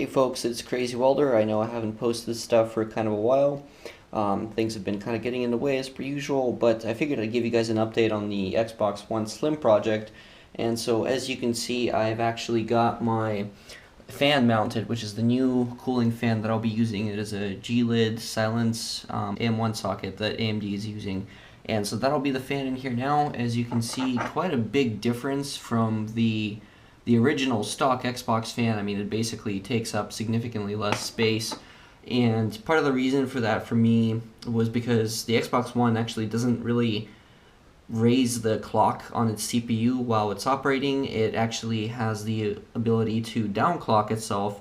Hey folks, it's Crazy Welder. I know I haven't posted this stuff for kind of a while. Things have been kind of getting in the way as per usual, but I figured I'd give you guys an update on the Xbox One Slim project. And so as you can see, I've actually got my fan mounted, which is the new cooling fan that I'll be using. It is a Gelid Silence AM1 socket that AMD is using. And so that'll be the fan in here now. As you can see, quite a big difference from the original stock Xbox fan. I mean, it basically takes up significantly less space. And part of the reason for that for me was because the Xbox One actually doesn't really raise the clock on its CPU while it's operating. It actually has the ability to downclock itself.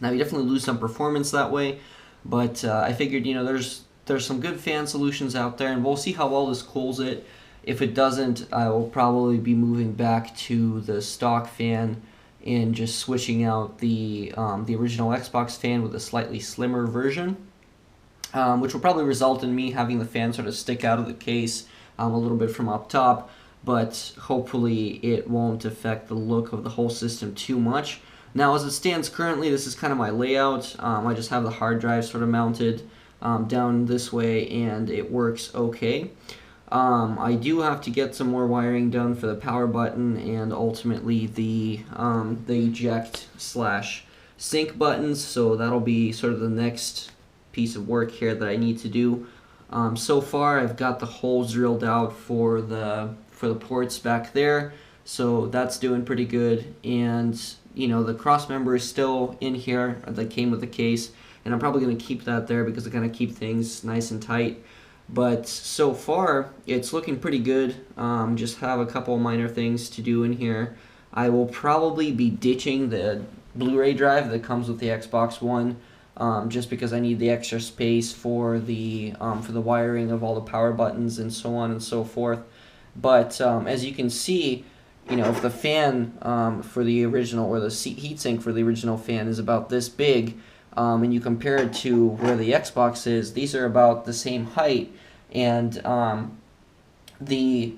Now, you definitely lose some performance that way, but I figured, there's some good fan solutions out there, and we'll see how well this cools it. If it doesn't, I will probably be moving back to the stock fan and just switching out the original Xbox fan with a slightly slimmer version, which will probably result in me having the fan sort of stick out of the case a little bit from up top, but hopefully it won't affect the look of the whole system too much. Now, as it stands currently, this is kind of my layout. I just have the hard drive sort of mounted down this way, and it works okay. I do have to get some more wiring done for the power button and ultimately the eject / sync buttons, so that'll be sort of the next piece of work here that I need to do. So far I've got the holes drilled out for the ports back there, so that's doing pretty good. And the cross member is still in here that came with the case, and I'm probably going to keep that there because it kind of keep things nice and tight. But so far, it's looking pretty good. Just have a couple minor things to do in here. I will probably be ditching the Blu-ray drive that comes with the Xbox One, just because I need the extra space for the wiring of all the power buttons and so on and so forth. But as you can see, if the fan for the original, or the heatsink for the original fan, is about this big, and you compare it to where the Xbox is, these are about the same height, and the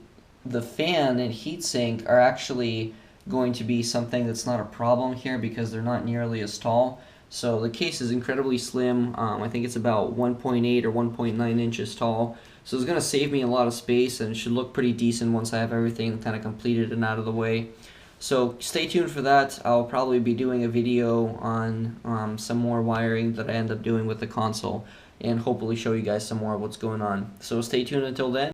fan and heatsink are actually going to be something that's not a problem here because they're not nearly as tall. So the case is incredibly slim. I think it's about 1.8 or 1.9 inches tall. So it's going to save me a lot of space, and it should look pretty decent once I have everything kind of completed and out of the way. So stay tuned for that. I'll probably be doing a video on some more wiring that I end up doing with the console, and hopefully show you guys some more of what's going on. So stay tuned until then.